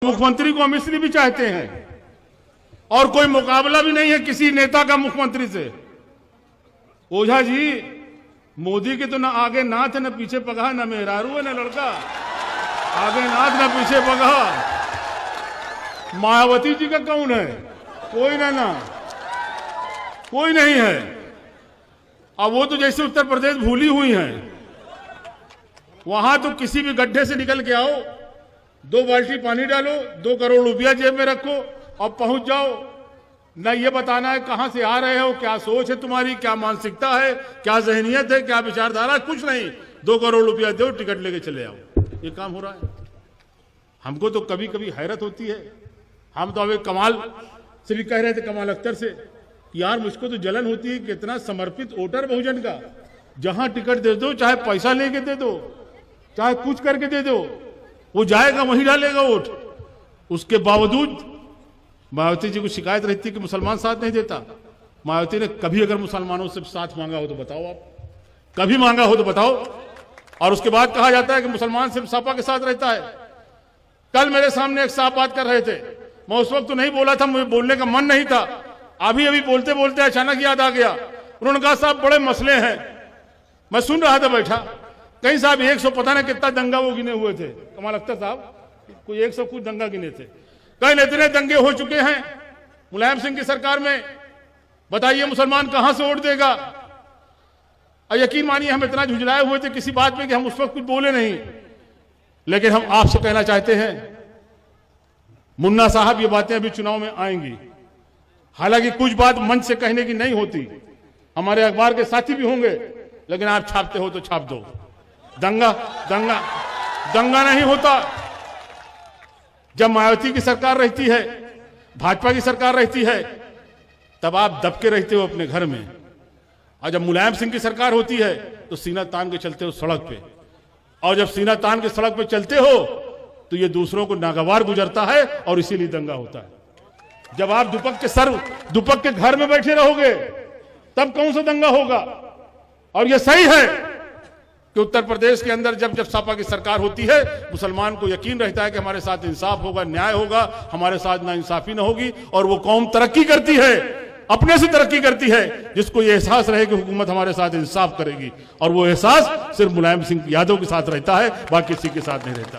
मुख्यमंत्री को हम इसलिए भी चाहते हैं और कोई मुकाबला भी नहीं है किसी नेता का मुख्यमंत्री से। ओझा जी, मोदी के तो ना आगे नाथ है, ना पीछे पगहा, ना मेहरारू है, ना लड़का। आगे नाथ ना पीछे पगहा। मायावती जी का कौन है? कोई ना कोई नहीं है। अब वो तो जैसे उत्तर प्रदेश भूली हुई हैं। वहां तो किसी भी गड्ढे से निकल के आओ, 2 बाल्टी पानी डालो, 2 करोड़ रुपया जेब में रखो और पहुंच जाओ। न ये बताना है कहां से आ रहे हो, क्या सोच है तुम्हारी, क्या मानसिकता है, क्या जहनियत है, क्या विचारधारा, कुछ नहीं। 2 करोड़ रुपया दो, टिकट लेके चले आओ। ये काम हो रहा है। हमको तो कभी कभी हैरत होती है। हम तो अभी कमाल से भी कह रहे थे, कमाल अख्तर से, यार मुझको तो जलन होती है कि इतना समर्पित वोटर बहुजन का, जहां टिकट दे दो, चाहे पैसा लेके दे दो, चाहे कुछ करके दे दो, वो जाएगा वहीं डालेगा वोट। उसके बावजूद मायावती जी को शिकायत रहती है कि मुसलमान साथ नहीं देता। मायावती ने कभी अगर मुसलमानों से साथ मांगा हो तो बताओ, आप कभी मांगा हो तो बताओ। और उसके बाद कहा जाता है कि मुसलमान सिर्फ सपा के साथ रहता है। कल मेरे सामने एक साहब बात कर रहे थे, मैं उस वक्त तो नहीं बोला था, मुझे बोलने का मन नहीं था। अभी बोलते बोलते अचानक याद आ गया। उन्होंने कहा साहब बड़े मसले हैं। मैं सुन रहा था बैठा, कहीं साहब 100 पता नहीं कितना दंगा वो गिने हुए थे, कमाल अख्तर साहब कोई 100 कुछ दंगा गिने थे। कई इतने दंगे हो चुके हैं मुलायम सिंह की सरकार में, बताइए मुसलमान कहां से वोट देगा। और यकीन मानिए हम इतना झुंझलाए हुए थे किसी बात में कि हम उस वक्त कुछ बोले नहीं। लेकिन हम आपसे कहना चाहते हैं, मुन्ना साहब ये बातें अभी चुनाव में आएंगी। हालांकि कुछ बात मंच से कहने की नहीं होती, हमारे अखबार के साथी भी होंगे, लेकिन आप छापते हो तो छाप दो। दंगा नहीं होता। जब मायावती की सरकार रहती है, भाजपा की सरकार रहती है, तब आप दबके रहते हो अपने घर में। और जब मुलायम सिंह की सरकार होती है तो सीना तान के चलते हो सड़क पे। और जब सीना तान के सड़क पे चलते हो तो ये दूसरों को नागवार गुजरता है और इसीलिए दंगा होता है। जब आप दुपक के घर में बैठे रहोगे तब कौन सा दंगा होगा। और ये सही है कि उत्तर प्रदेश के अंदर जब सपा की सरकार होती है, मुसलमान को यकीन रहता है कि हमारे साथ इंसाफ होगा, न्याय होगा, हमारे साथ नाइंसाफी न होगी। और वो कौम तरक्की करती है, अपने से तरक्की करती है, जिसको ये एहसास रहे कि हुकूमत हमारे साथ इंसाफ करेगी। और वो एहसास सिर्फ मुलायम सिंह यादव के साथ रहता है, बाकी किसी के साथ नहीं रहता।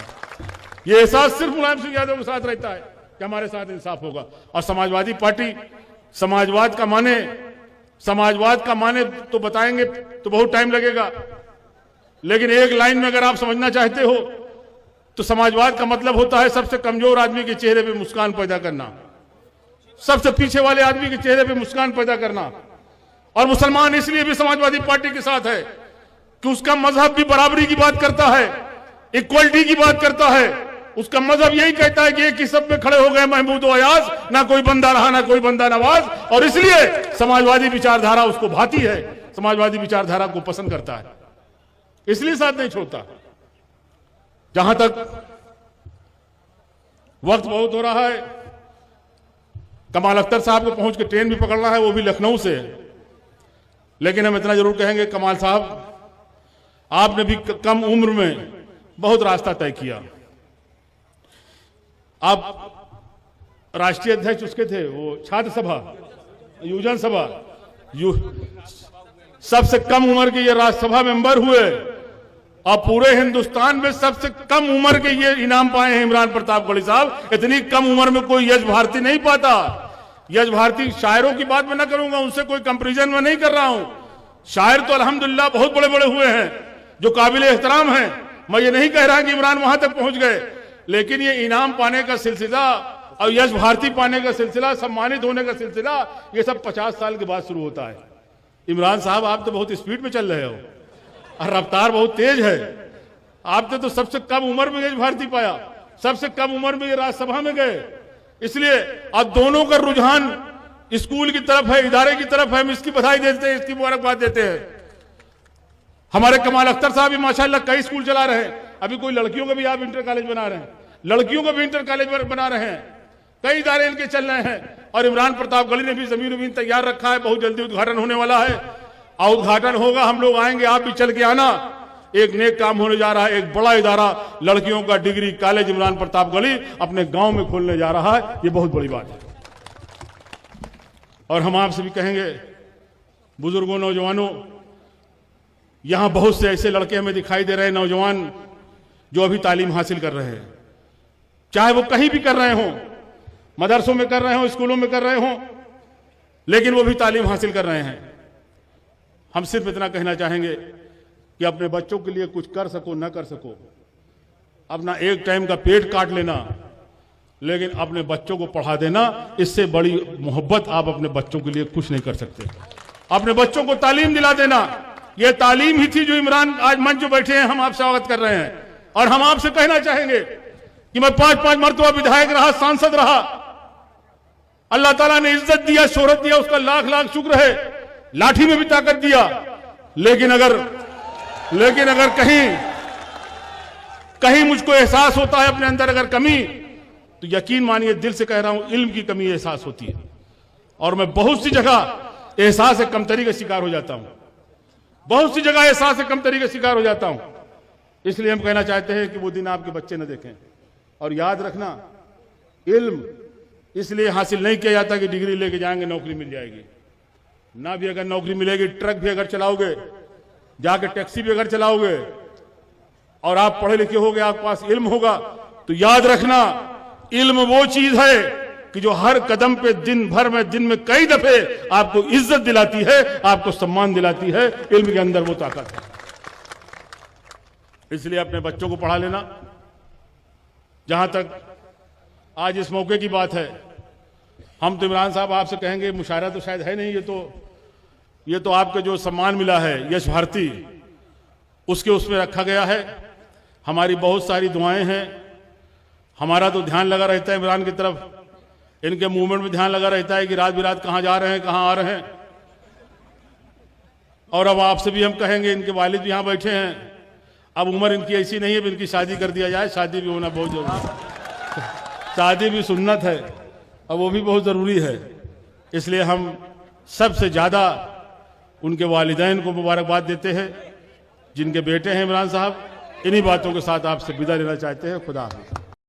ये एहसास सिर्फ मुलायम सिंह यादव के साथ रहता है कि हमारे साथ इंसाफ होगा। और समाजवादी पार्टी समाजवाद का माने तो बताएंगे तो बहुत टाइम लगेगा, लेकिन एक लाइन में अगर आप समझना चाहते हो तो समाजवाद का मतलब होता है सबसे कमजोर आदमी के चेहरे पे मुस्कान पैदा करना, सबसे पीछे वाले आदमी के चेहरे पे मुस्कान पैदा करना। और मुसलमान इसलिए भी समाजवादी पार्टी के साथ है कि उसका मजहब भी बराबरी की बात करता है, इक्वलिटी की बात करता है। उसका मजहब यही कहता है कि एक ही सब में खड़े हो गए महमूद और अयाज, ना कोई बंदा रहा ना कोई बंदा नवाज। और इसलिए समाजवादी विचारधारा उसको भाती है, समाजवादी विचारधारा को पसंद करता है, इसलिए साथ नहीं छोड़ता। जहां तक वक्त बहुत हो रहा है, कमाल अख्तर साहब को पहुंच के ट्रेन भी पकड़ना है, वो भी लखनऊ से। लेकिन हम इतना जरूर कहेंगे, कमाल साहब आपने भी कम उम्र में बहुत रास्ता तय किया। आप राष्ट्रीय अध्यक्ष उसके थे, वो छात्र सभा, युवजन सभा, सबसे कम उम्र के ये राज्यसभा मेंबर हुए। और पूरे हिंदुस्तान में सबसे कम उम्र के ये इनाम पाए हैं इमरान प्रताप गढ़ी साहब। इतनी कम उम्र में कोई यश भारती नहीं पाता। यश भारती शायरों की बात मैं ना करूंगा, उनसे कोई कंपैरिजन में नहीं कर रहा हूं। शायर तो अल्हम्दुलिल्लाह बहुत बड़े बड़े हुए हैं जो काबिल एहतराम हैं। मैं ये नहीं कह रहा कि इमरान वहां तक पहुंच गए, लेकिन ये इनाम पाने का सिलसिला और यश भारती पाने का सिलसिला, सम्मानित होने का सिलसिला, ये सब 50 साल के बाद शुरू होता है। इमरान साहब आप तो बहुत स्पीड में चल रहे हो और रफ्तार बहुत तेज है। आपने तो सबसे कम उम्र में यश भारती पाया, सबसे कम उम्र में ये राज्यसभा में गए। इसलिए अब दोनों का रुझान स्कूल की तरफ है, इदारे की तरफ है। हम इसकी बधाई देते हैं, इसकी मुबारकबाद देते हैं। हमारे कमाल अख्तर साहब भी माशाल्लाह कई स्कूल चला रहे हैं। अभी कोई लड़कियों का भी आप इंटर कॉलेज बना रहे हैं, लड़कियों का भी इंटर कॉलेज बना रहे हैं, कई इदारे इनके चल रहे हैं। और इमरान प्रताप गढ़ी ने भी जमीन तैयार रखा है, बहुत जल्दी उद्घाटन होने वाला है। और उद्घाटन होगा, हम लोग आएंगे, आप भी चल के आना। एक नेक काम होने जा रहा है। एक बड़ा इदारा लड़कियों का डिग्री कॉलेज इमरान प्रतापगढ़ी अपने गांव में खोलने जा रहा है। ये बहुत बड़ी बात है। और हम आपसे भी कहेंगे, बुजुर्गों, नौजवानों, यहां बहुत से ऐसे लड़के हमें दिखाई दे रहे हैं, नौजवान जो अभी तालीम हासिल कर रहे हैं, चाहे वो कहीं भी कर रहे हों, मदरसों में कर रहे हों, स्कूलों में कर रहे हों, लेकिन वो भी तालीम हासिल कर रहे हैं। हम सिर्फ इतना कहना चाहेंगे कि अपने बच्चों के लिए कुछ कर सको न कर सको, अपना एक टाइम का पेट काट लेना, लेकिन अपने बच्चों को पढ़ा देना, इससे बड़ी मोहब्बत आप अपने बच्चों के लिए कुछ नहीं कर सकते। अपने बच्चों को तालीम दिला देना, यह तालीम ही थी जो इमरान आज मंच जो बैठे हैं हम आपसे स्वागत कर रहे हैं। और हम आपसे कहना चाहेंगे कि मैं 5-5 मरतबा विधायक रहा, सांसद रहा, अल्लाह ताला ने इज्जत दिया, शोहरत दिया, उसका लाख लाख शुक्र है। लाठी में भी ताकत दिया, लेकिन अगर कहीं मुझको एहसास होता है अपने अंदर अगर कमी, तो यकीन मानिए, दिल से कह रहा हूं, इल्म की कमी एहसास होती है। और मैं बहुत सी जगह एहसास कमतरी का शिकार हो जाता हूं, बहुत सी जगह एहसास कमतरी का शिकार हो जाता हूं। इसलिए हम कहना चाहते हैं कि वो दिन आपके बच्चे न देखें। और याद रखना, इल्म इसलिए हासिल नहीं किया जाता कि डिग्री लेके जाएंगे नौकरी मिल जाएगी। ना भी अगर नौकरी मिलेगी, ट्रक भी अगर चलाओगे, जाके टैक्सी भी अगर चलाओगे, और आप पढ़े लिखे होगे, आपके पास इल्म होगा, तो याद रखना, इल्म वो चीज है कि जो हर कदम पे दिन में कई दफे आपको इज्जत दिलाती है, आपको सम्मान दिलाती है। इल्म के अंदर वो ताकत है। इसलिए अपने बच्चों को पढ़ा लेना। जहां तक आज इस मौके की बात है, हम तो इमरान साहब आपसे कहेंगे, मुशायरा तो शायद है नहीं, ये तो आपके जो सम्मान मिला है यश भारती, उसमें रखा गया है। हमारी बहुत सारी दुआएं हैं, हमारा तो ध्यान लगा रहता है इमरान की तरफ, इनके मूवमेंट में ध्यान लगा रहता है कि रात बिरात कहां जा रहे हैं, कहां आ रहे हैं। और अब आपसे भी हम कहेंगे, इनके वालिद भी यहां बैठे हैं, अब उम्र इनकी ऐसी नहीं है, इनकी शादी कर दिया जाए। शादी भी होना बहुत जरूरी है, शादी भी सुन्नत है, और वो भी बहुत जरूरी है। इसलिए हम सबसे ज्यादा उनके वालिदैन को मुबारकबाद देते हैं, जिनके बेटे हैं इमरान साहब। इन्हीं बातों के साथ आपसे विदा लेना चाहते हैं। खुदा हाफिज़।